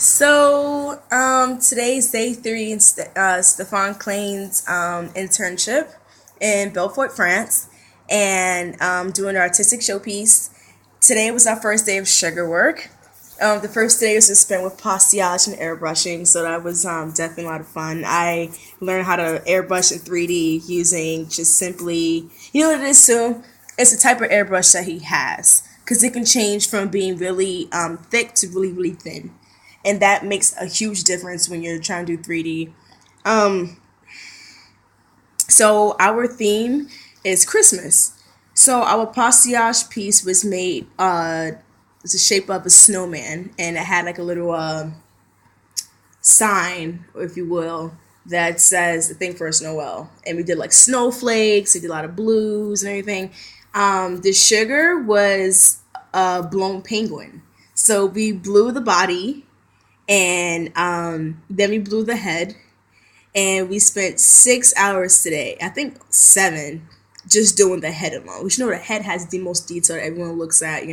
Today's day three in Stefan Klein's internship in Belfort, France, and doing an artistic showpiece. Today was our first day of sugar work. The first day was just spent with postillage and airbrushing, so that was definitely a lot of fun. I learned how to airbrush in 3D using just simply, you know what it is too? It's the type of airbrush that he has, because it can change from being really thick to really, really thin, and that makes a huge difference when you're trying to do 3D. Um, so our theme is Christmas. So our postillage piece was made. It's the shape of a snowman, and it had like a little sign, if you will, that says "the thing first Noel." And we did like snowflakes. We did a lot of blues and everything. The sugar was a blown penguin. So we blew the body, and then we blew the head, and we spent 6 hours today. I think 7, just doing the head alone. Which, the head has the most detail that everyone looks at.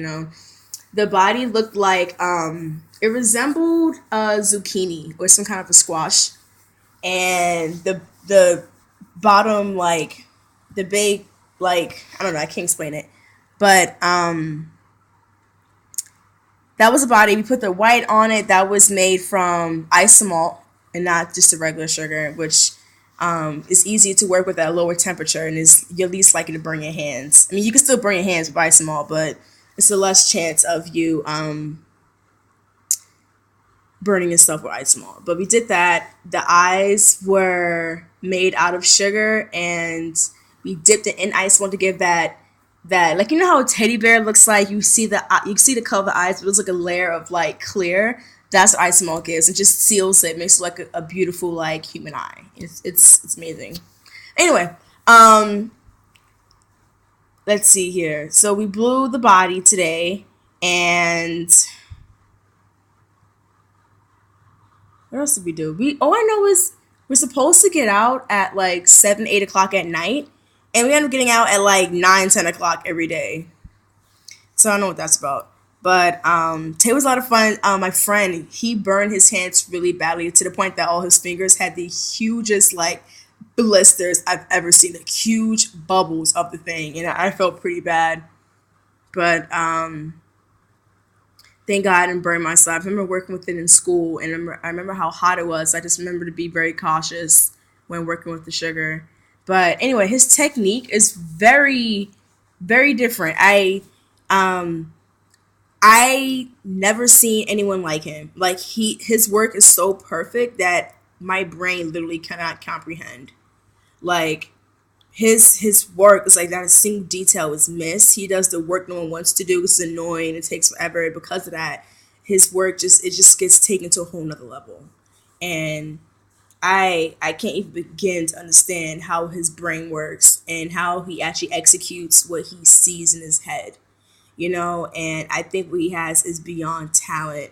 The body looked like it resembled a zucchini or some kind of a squash, and the bottom, like the big, like, I don't know, I can't explain it, but that was a body. We put the white on it. That was made from isomalt and not just a regular sugar, which is easier to work with at a lower temperature and is you're least likely to burn your hands. I mean, you can still burn your hands with isomalt, but it's a less chance of you burning yourself with isomalt. But we did that. The eyes were made out of sugar, and we dipped it in isomalt to give that, like, how a teddy bear looks like. You see the color of the eyes, but it's like a layer of like clear. That's what isomalt gives. It just seals it, makes it like a beautiful like human eye. It's amazing. Anyway, let's see here. So we blew the body today, and what else did we do? We All I know is we're supposed to get out at like 7, 8 o'clock at night, and we end up getting out at like 9, 10 o'clock every day. So I don't know what that's about. But today was a lot of fun. My friend, he burned his hands really badly to the point that all his fingers had the hugest like blisters I've ever seen, like huge bubbles of the thing, and I felt pretty bad. But thank God I didn't burn myself. I remember working with it in school, and I remember how hot it was. I just remember to be very cautious when working with the sugar. But anyway, his technique is very, very different. Um I never seen anyone like him. Like, his work is so perfect that my brain literally cannot comprehend. Like, his work is like not a single detail is missed. He does the work no one wants to do. It's annoying. It takes forever. Because of that, his work just gets taken to a whole nother level. And I can't even begin to understand how his brain works and how he actually executes what he sees in his head. And I think what he has is beyond talent.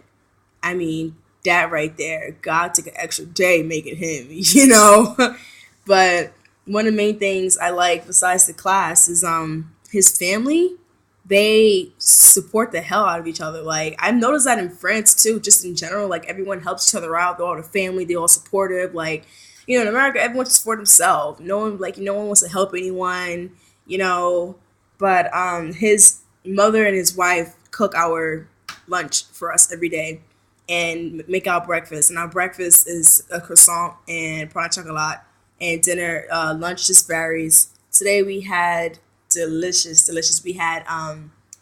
I mean, that right there, God took an extra day making him. But one of the main things I like besides the class is his family. They support the hell out of each other. Like, I've noticed that in France too, just in general. Like, everyone helps each other out. They're all the family. They're all supportive. Like, in America, everyone just support themselves. No one wants to help anyone. You know, but his mother and his wife cook our lunch for us every day and make our breakfast. And our breakfast is a croissant and pain au chocolat. And dinner, lunch just varies. Today we had delicious. We had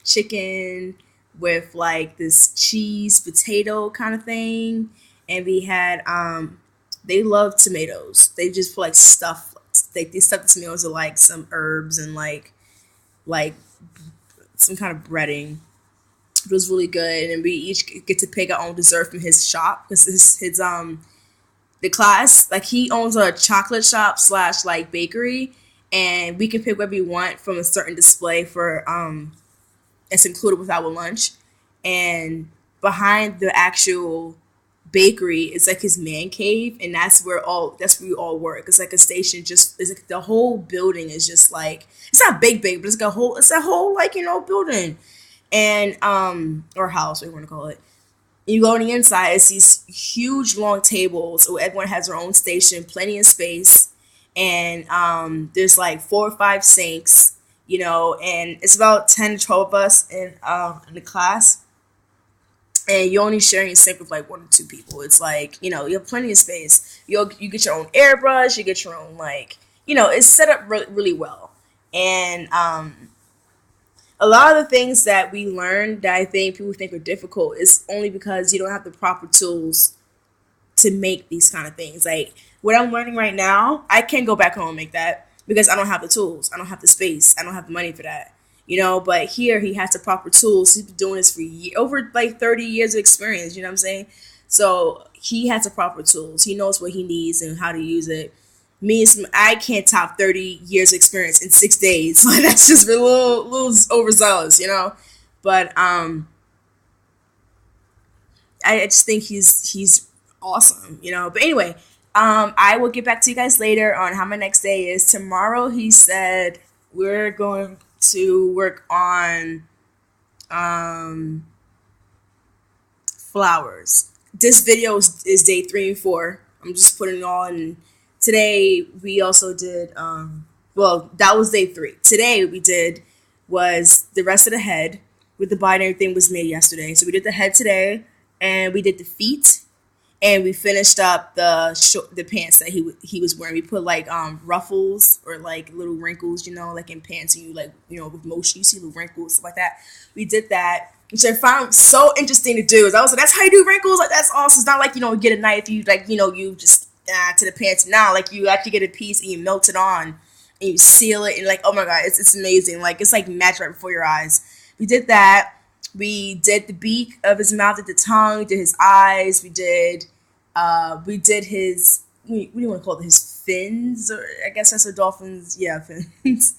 chicken with like this cheese potato kind of thing, and we had they love tomatoes. They just put like stuff. They stuff the tomatoes with like some herbs and like some kind of breading. It was really good, and we each get to pick our own dessert from his shop, because his the class, like, he owns a chocolate shop slash like bakery, and we can pick whatever we want from a certain display for it's included with our lunch. And behind the actual bakery is like his man cave, and that's where we all work. It's like a station. Just it's like the whole building is just like, it's not big, but it's a whole like building, and or house, what you want to call it. You go on the inside, it's these huge long tables where everyone has their own station, plenty of space, and there's like 4 or 5 sinks, and it's about 10 to 12 of us in the class, and you're only sharing a sink with like 1 or 2 people. It's like you have plenty of space. You get your own airbrush, you get your own like it's set up really well, and a lot of the things that we learned that I think people think are difficult is only because you don't have the proper tools to make these kind of things. Like what I'm learning right now, I can't go back home and make that because I don't have the tools. I don't have the space. I don't have the money for that. But here he has the proper tools. He's been doing this for over like 30 years of experience. You know what I'm saying? So he has the proper tools. He knows what he needs and how to use it. Me, I can't top 30 years of experience in 6 days. Like that's just a little overzealous. But I just think he's awesome. But anyway, I will get back to you guys later on how my next day is. Tomorrow, he said we're going to work on flowers. This video is day 3 and 4. I'm just putting it all in. Today we also did. Well, that was day 3. Today we did was the rest of the head with the body and everything was made yesterday. So we did the head today, and we did the feet, and we finished up the pants that he was wearing. We put like ruffles or like little wrinkles, like in pants, and you like with motion you see little wrinkles, stuff like that. We did that, which I found so interesting to do. I was like, that's how you do wrinkles. Like that's awesome. It's not like you get a knife, you like you just to the pants. Now like you actually get a piece and you melt it on and you seal it, and like oh my god, it's amazing. Like it's like magic right before your eyes. We did that. We did the beak of his mouth, did the tongue, did his eyes. We did his, what do you want to call it? His fins, or I guess that's what dolphins. Yeah, fins.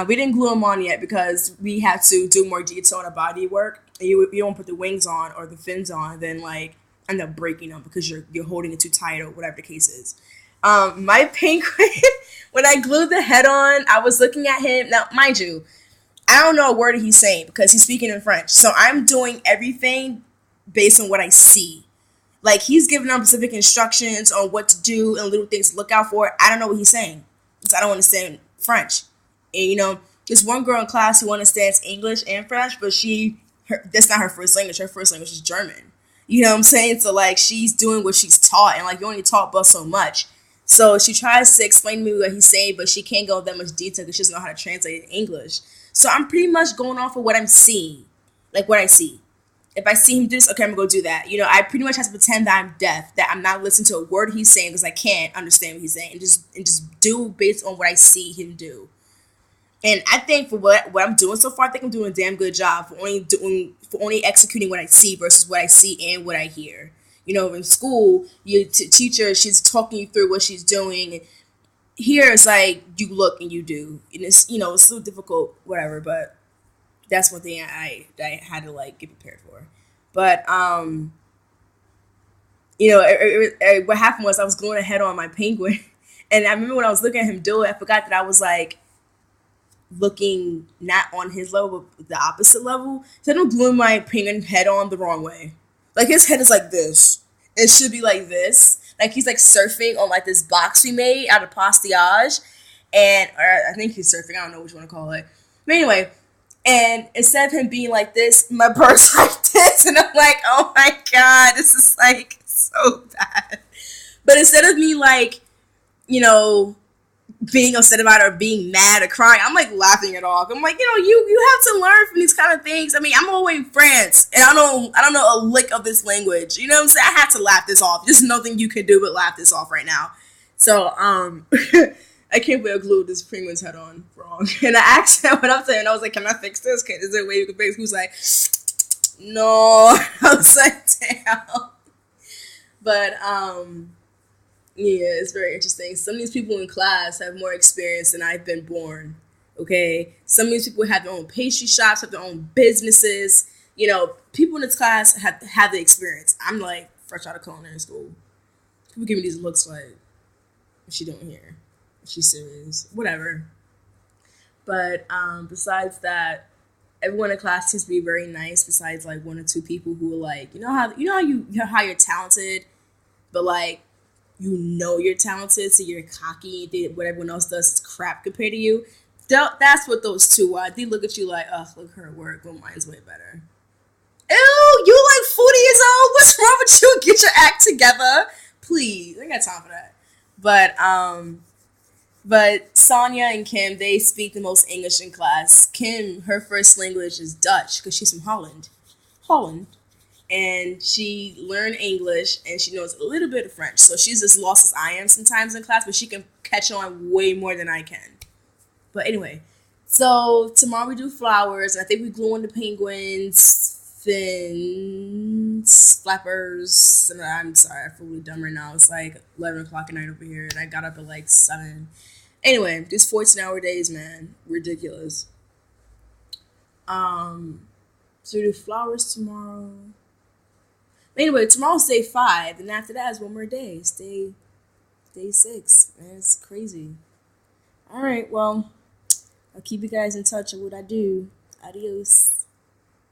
We didn't glue them on yet because we had to do more detail on our body work. And you don't put the wings on or the fins on, then like end up breaking them because you're holding it too tight or whatever the case is. My penguin, when I glued the head on, I was looking at him. Now, mind you, I don't know a word he's saying because he's speaking in French. So I'm doing everything based on what I see. Like he's giving them specific instructions on what to do and little things to look out for. I don't know what he's saying because I don't understand French. And there's one girl in class who understands English and French, but that's not her first language. Her first language is German. You know what I'm saying? So like she's doing what she's taught, and like you only taught but so much. So she tries to explain to me what he's saying, but she can't go that much detail because she doesn't know how to translate it in English. So I'm pretty much going off of what I'm seeing, like what I see. If I see him do this, okay, I'm going to go do that. I pretty much have to pretend that I'm deaf, that I'm not listening to a word he's saying because I can't understand what he's saying, and just do based on what I see him do. And I think for what I'm doing so far, I think I'm doing a damn good job for only executing what I see versus what I see and what I hear. In school, teacher, she's talking you through what she's doing. Here, it's like you look and you do. And it's it's so difficult, whatever. But that's one thing I had to like get prepared for. But what happened was I was gluing a head on my penguin, and I remember when I was looking at him do it, I forgot that I was like looking not on his level but the opposite level. So I'm gluing my penguin head on the wrong way. Like his head is like this. It should be like this. Like he's like surfing on like this box we made out of pastillage, or I think he's surfing. I don't know what you want to call it. But anyway. And instead of him being like this, my bird's like this. And I'm like, oh my God, this is like so bad. But instead of me like, being upset about it or being mad or crying, I'm like laughing it off. I'm like, you have to learn from these kind of things. I mean, I'm all the way in France and I don't know a lick of this language. You know what I'm saying? I had to laugh this off. There's nothing you can do but laugh this off right now. So, I can't believe I glued this penguin's head on wrong. And I asked him what I'm saying. I was like, can I fix this? Is there a way you can fix it? He was like, no. I was like, damn. But, yeah, it's very interesting. Some of these people in class have more experience than I've been born. Okay? Some of these people have their own pastry shops, have their own businesses. People in this class have the experience. I'm like fresh out of culinary school. People give me these looks like, what's she doing here? She's serious, whatever. But besides that, Everyone in class seems to be very nice, besides like one or two people who are like, how you're talented, but like you're talented, so you're cocky. What everyone else does is crap compared to you. That's what those two are. They look at you like, oh, look at her work. Well, mine's way better. Ew, you like 40 years old? What's wrong with you? Get your act together, please. I ain't got time for that. But Sonia and Kim, they speak the most English in class. Kim, her first language is Dutch because she's from Holland, and she learned English and she knows a little bit of French. So she's as lost as I am sometimes in class, but she can catch on way more than I can. But anyway, so tomorrow we do flowers, and I think we glue on the penguins, fins, flappers. And I'm sorry, I feel really dumb right now. It's like 11 o'clock at night over here, and I got up at like 7. Anyway, these 14-hour days, man, ridiculous. So we do flowers tomorrow. Anyway, tomorrow's day 5, and after that is one more day. It's day 6, man. It's crazy. All right, well, I'll keep you guys in touch with what I do. Adios.